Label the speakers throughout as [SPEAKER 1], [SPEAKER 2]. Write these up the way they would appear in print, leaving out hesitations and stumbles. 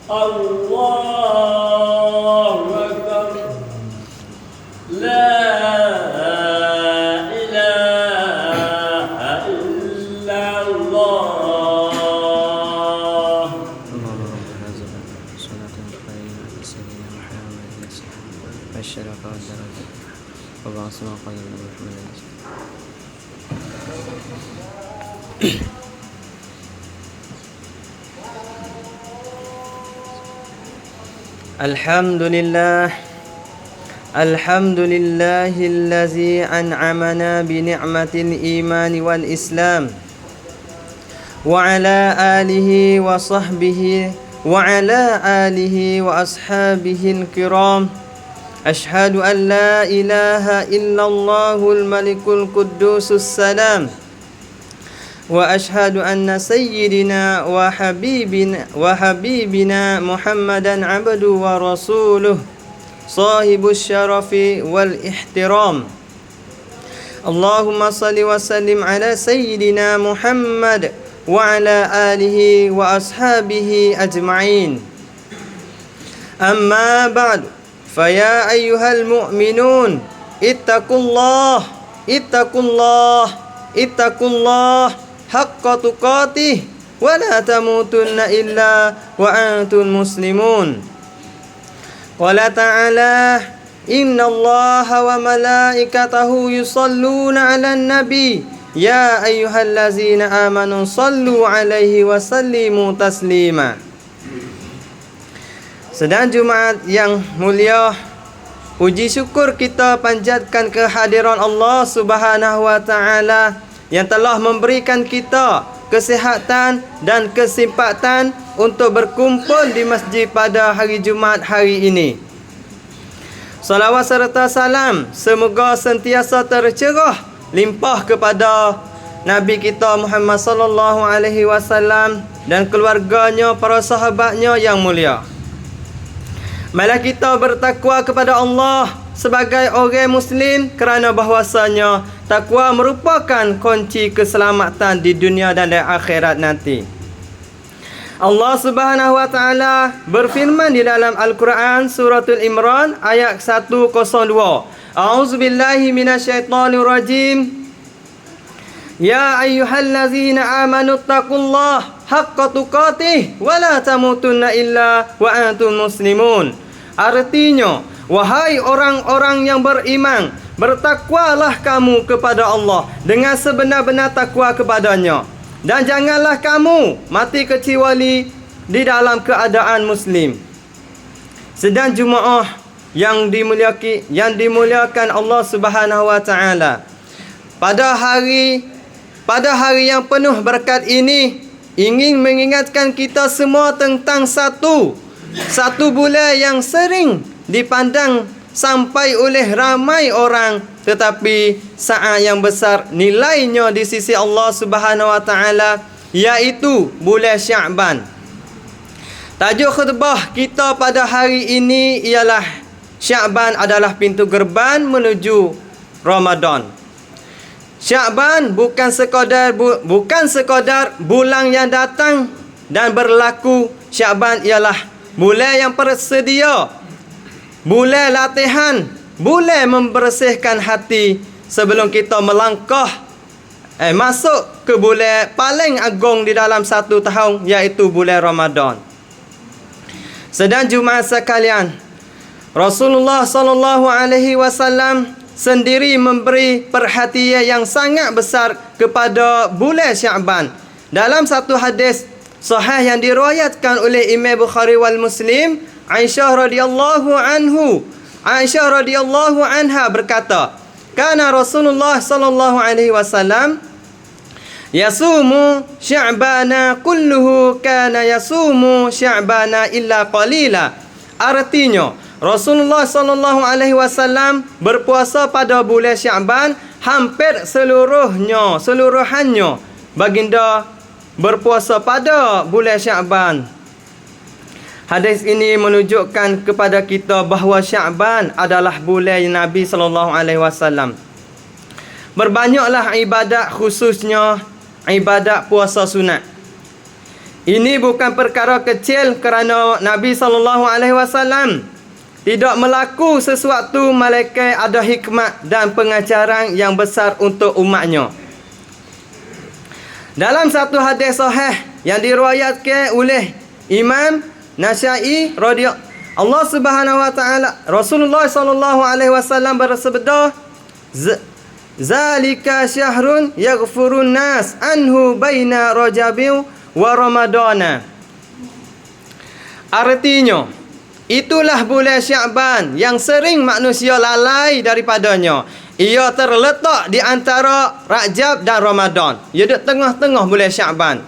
[SPEAKER 1] Allahu Akbar. La ilaha illallah.
[SPEAKER 2] Alhamdulillah. Alhamdulillahillazi an'amana bi ni'matil iman wal islam wa ala alihi wa sahbihi wa ala alihi wa ashabihi al-kiram. Ashhadu an la ilaha illallahul malikul quddusus salam wa ashhadu anna sayyidina wa habibina Muhammadan abdu wa rasuluh sahibus syarafi wal ihtiram. Allahumma salli wa sallim ala sayyidina Muhammad wa ala alihi wa ashabihi ajma'in. Amma ba'du, faya ayyuhal mu'minun ittaqullah haqqa tuqatih wa la tamutunna illa wa antum muslimun. Qala ta'ala inna allaha wa malaikatahu yusalluna 'alan nabi ya ayyuhallazina amanu sallu 'alaihi wa sallimu taslima. Sedang Jumaat yang mulia, puji syukur kita panjatkan kehadiran Allah Subhanahu wa taala yang telah memberikan kita kesihatan dan kesempatan untuk berkumpul di masjid pada hari Jumaat hari ini. Salawat serta salam semoga sentiasa tercurah limpah kepada Nabi kita Muhammad sallallahu alaihi wasallam dan keluarganya, para sahabatnya yang mulia. Marilah kita bertakwa kepada Allah sebagai orang Muslim, kerana bahwasanya takwa merupakan kunci keselamatan di dunia dan di akhirat nanti. Allah Subhanahu wa taala berfirman di dalam Al-Quran suratul Imran ayat 102. A'udzubillahi minasyaitonir rajim. Ya ayyuhallazina amanu taqullaha haqqa tuqatih wa la tamutunna illa wa antum muslimun. Artinya, wahai orang-orang yang beriman, bertakwalah kamu kepada Allah dengan sebenar-benar takwa kepadanya, dan janganlah kamu mati kecuali di dalam keadaan muslim. Sedang Jumaah yang dimuliakan Allah Subhanahu wa taala, pada hari yang penuh berkat ini, ingin mengingatkan kita semua tentang satu bulan yang sering dipandang sampai oleh ramai orang, tetapi saat yang besar nilainya di sisi Allah Subhanahu wa taala, iaitu bulan Syaban. Tajuk khutbah kita pada hari ini ialah Syaban adalah pintu gerbang menuju Ramadan. Syaban bukan sekadar bulan yang datang dan berlaku. Syaban ialah bulan yang bersedia, bulan latihan, bulan membersihkan hati sebelum kita melangkah masuk ke bulan paling agung di dalam satu tahun, iaitu bulan Ramadan. Sedang Jumaat sekalian, Rasulullah sallallahu alaihi wasallam sendiri memberi perhatian yang sangat besar kepada bulan Syaban. Dalam satu hadis sahih yang diriwayatkan oleh Imam Bukhari wal Muslim, Aisyah radhiyallahu anha berkata, kana Rasulullah sallallahu alaihi wasallam yasumu Sya'bana kulluhu, kana yasumu Sya'bana illa qalila. Artinya, Rasulullah sallallahu alaihi wasallam berpuasa pada bulan Syaban hampir seluruhannya. Baginda berpuasa pada bulan Syaban. Hadis ini menunjukkan kepada kita bahawa Syaban adalah bulan Nabi sallallahu alaihi wasallam. Berbanyaklah ibadat, khususnya ibadat puasa sunat. Ini bukan perkara kecil kerana Nabi SAW tidak melaku sesuatu malaikat ada hikmat dan pengajaran yang besar untuk umatnya. Dalam satu hadis sahih yang diriwayatkan oleh Imam Nasa'i Allah Subhanahu wa taala, Rasulullah sallallahu alaihi wasallam bersabda, "Zalika syahrun yaghfurun nas anhu baina Rajabil wa Ramadana." Artinya, itulah bulan Sya'ban yang sering manusia lalai daripadanya. Ia terletak di antara Rajab dan Ramadan. Ia di tengah-tengah bulan Sya'ban.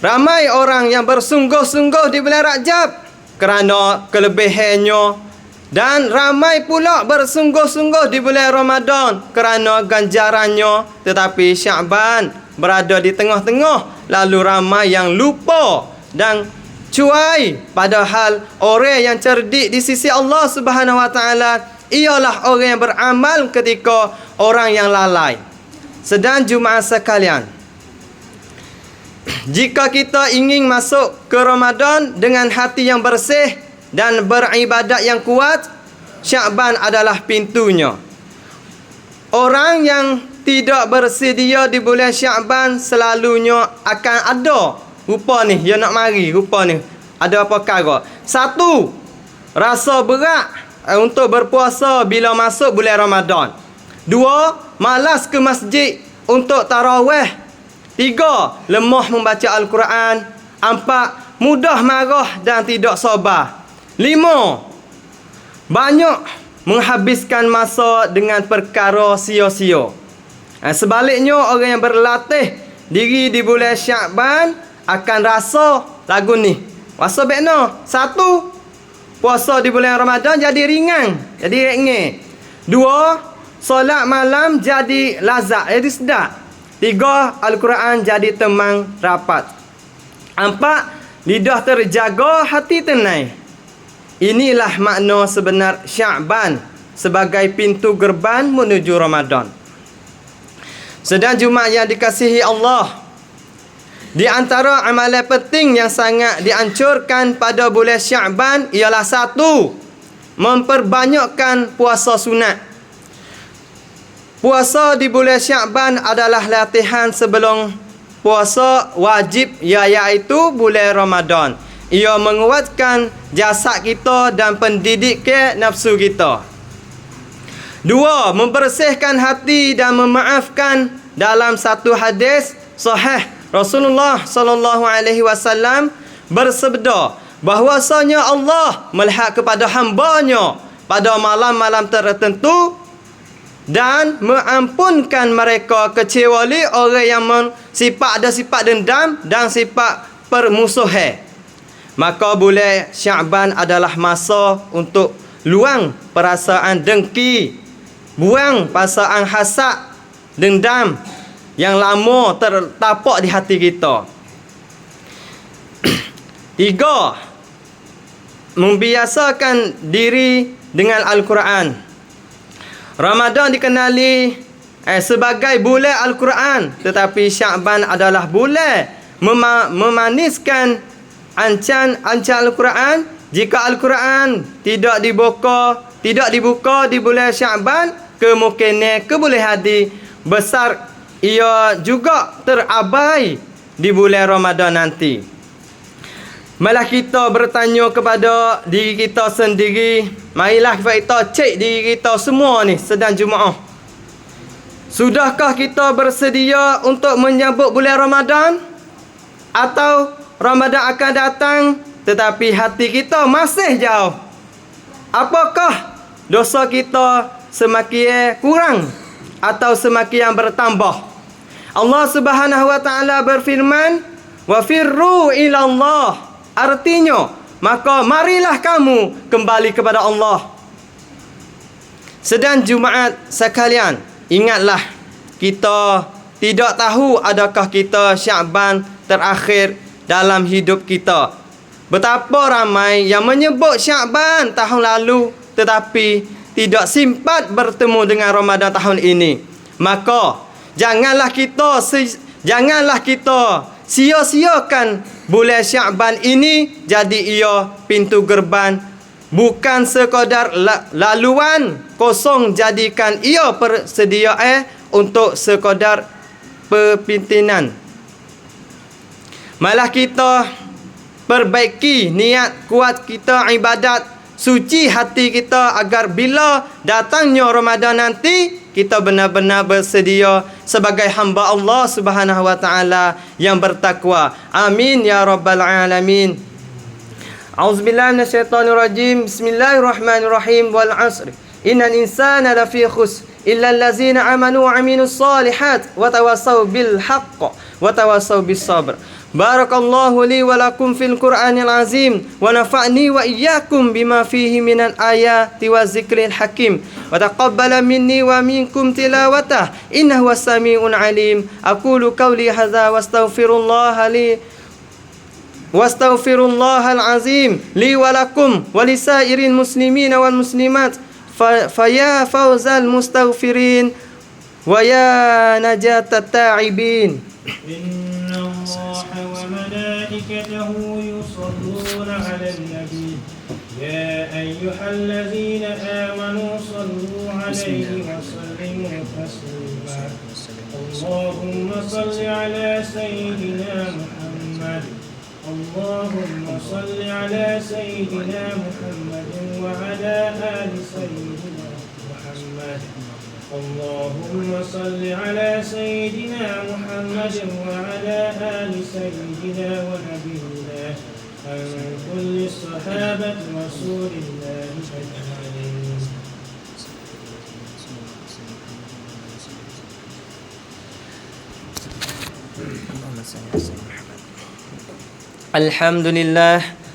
[SPEAKER 2] Ramai orang yang bersungguh-sungguh di bulan Rajab kerana kelebihannya, dan ramai pula bersungguh-sungguh di bulan Ramadan kerana ganjarannya. Tetapi Sya'ban berada di tengah-tengah, lalu ramai yang lupa dan cuai. Padahal orang yang cerdik di sisi Allah Subhanahu wa taala ialah orang yang beramal ketika orang yang lalai. Sedang Jumaat sekalian, jika kita ingin masuk ke Ramadan dengan hati yang bersih dan beribadat yang kuat, Sya'ban adalah pintunya. Orang yang tidak bersedia di bulan Sya'ban selalunya akan ada rupa ni, dia nak mari rupa ni. Ada apa perkara? Satu, rasa berat untuk berpuasa bila masuk bulan Ramadan. Dua, malas ke masjid untuk tarawih. Tiga, lemah membaca Al-Quran. Empat, mudah marah dan tidak sabar. Lima, banyak menghabiskan masa dengan perkara sia-sia. Sebaliknya, orang yang berlatih diri di bulan Sya'ban akan rasa lagu ni. Rasa bekno. Satu, puasa di bulan Ramadan jadi ringan, jadi ringan. Dua, solat malam jadi lazat, jadi sedap. Tiga, Al-Quran jadi temang rapat. Empat, lidah terjaga, hati tenang. Inilah makna sebenar Sya'ban sebagai pintu gerbang menuju Ramadan. Sedang Jumaat yang dikasihi Allah, di antara amalan penting yang sangat dianjurkan pada bulan Sya'ban ialah satu, memperbanyakkan puasa sunat. Puasa di bulan Sya'ban adalah latihan sebelum puasa wajib, iaitu bulan Ramadan. Ia menguatkan jasad kita dan pendidikan nafsu kita. Dua, membersihkan hati dan memaafkan. Dalam satu hadis sahih, Rasulullah sallallahu alaihi wasallam bersabda bahwasanya Allah melihat kepada hamba-Nya pada malam-malam tertentu dan mengampunkan mereka kecuali orang yang ada sifat dendam dan sifat permusuhan. Maka bulan Sya'ban adalah masa untuk luang perasaan dengki, buang perasaan hasad, dendam yang lama tertapak di hati kita. Tiga, membiasakan diri dengan Al-Quran. Ramadan dikenali sebagai bulan Al-Quran, tetapi Sya'ban adalah bulan memaniskan ancan Al-Quran. Jika Al-Quran tidak dibuka di bulan Sya'ban, kemungkinan kebolehan besar ia juga terabai di bulan Ramadan nanti. Malah kita bertanya kepada diri kita sendiri. Marilah kita cek diri kita semua ni sedang Jumaat. Sudahkah kita bersedia untuk menyambut bulan Ramadan? Atau Ramadan akan datang tetapi hati kita masih jauh? Apakah dosa kita semakin kurang atau semakin bertambah? Allah Subhanahu wa taala berfirman, "Wa firru ila Allah." Artinya, maka marilah kamu kembali kepada Allah. Sedang Jumaat sekalian, ingatlah kita tidak tahu adakah kita Sya'ban terakhir dalam hidup kita. Betapa ramai yang menyebut Sya'ban tahun lalu tetapi tidak sempat bertemu dengan Ramadan tahun ini. Maka janganlah kita sia-siakan bulan Syaban ini jadi ia pintu gerbang, bukan sekadar laluan kosong, jadikan ia persediaan untuk sekadar pepimpinan. Malah kita perbaiki niat kuat kita ibadat, suci hati kita agar bila datangnya Ramadan nanti kita benar-benar bersedia sebagai hamba Allah Subhanahu wa taala yang bertakwa. Amin ya rabbal alamin. A'udzubillahi minasyaitonirrajim. Bismillahirrahmanirrahim. Wal 'asr. Innal insana lafi khusr illa allazina amanu wa 'amilus solihat wa tawassaw bil haqq wa tawassaw bis sabr. Barakallahu li wa lakum fil Qur'anil azim wa nafa'ni wa iyyakum bima fihi minal ayati wa zikril hakim wa taqabbala minni wa minkum tilawatah innahu was-sami'un alim. Aqulu qawli hadza wastaghfirullahal azim li wa lakum wa lisairil muslimina wal muslimat faya fawzal mustaghfirin wa ya najatat ta'ibin.
[SPEAKER 3] إن الله وملائكته يصلون على النبي يا أيها الذين آمنوا صلوا عليه وسلموا تسليما اللهم صل على سيدنا محمد اللهم صل على سيدنا محمد وعلى آل سيدنا محمد اللهم صل على سيدنا محمد وعلى آل سيدنا ونبينا عن كل صحابة رسول الله أجمعين.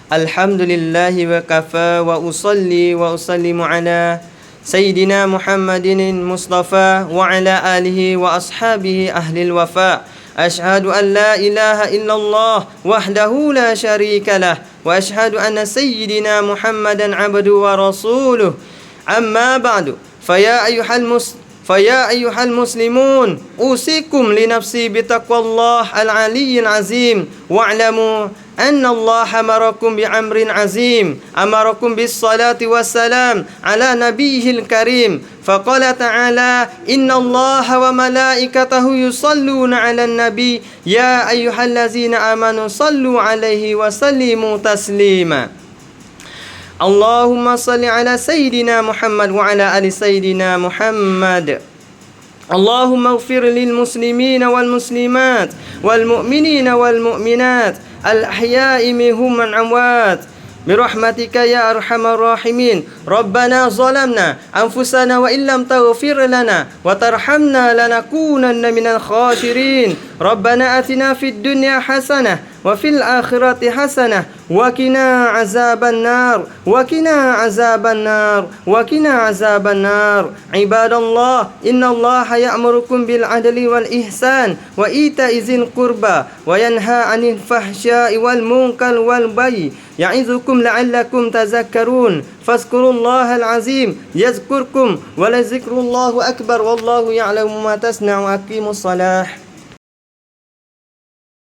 [SPEAKER 2] Alhamdulillah wa kafa wa usalli wa usallimu ala Sayyidina Muhammadin Mustafa wa ala alihi wa ashabihi ahlil wafa. Ashhadu an la ilaha illallah wahdahu la syarika lah wa ashhadu anna Sayyidina Muhammadan abdu wa rasuluh. Amma ba'du. Faya ayyuhal muslimun usikum li nafsi bitaqwallah al-aliyyil azim wa'lamu anna Allah amarakum bi amrin azim amarakum bis salati wassalam ala nabiyil karim faqala ta'ala inna Allah wa malaikatahu yusalluna 'alan nabi ya ayyuhallazina amanu sallu 'alaihi wa sallimu taslima. Allahumma salli ala sayyidina Muhammad wa ala ali sayyidina Muhammad. Allahumma ighfir lil muslimina wal muslimat wal mu'minina wal mu'minat al-ahya'i minhum wal amwat birahmatika ya arhamar rahimin. Rabbana zalamna anfusana wa illam taghfir lana wa tarhamna lanakunanna minal khasirin. Rabbana atina fid dunya hasanah wa fil akhirati hasanah wa qina azaban nar wa qina azaban nar wa qina azaban nar. Ibadallah, innallaha ya'murukum bil adli wal ihsan wa ita'i dzil qurba wa yanha 'anil fahsya'i wal munkar wal baghi ya'izukum la'allakum tadhakkarun. Fazkurullahal azim yazkurkum wa la zikrullahu akbar wallahu ya'lamu ma tasna'u. Aqimus salah.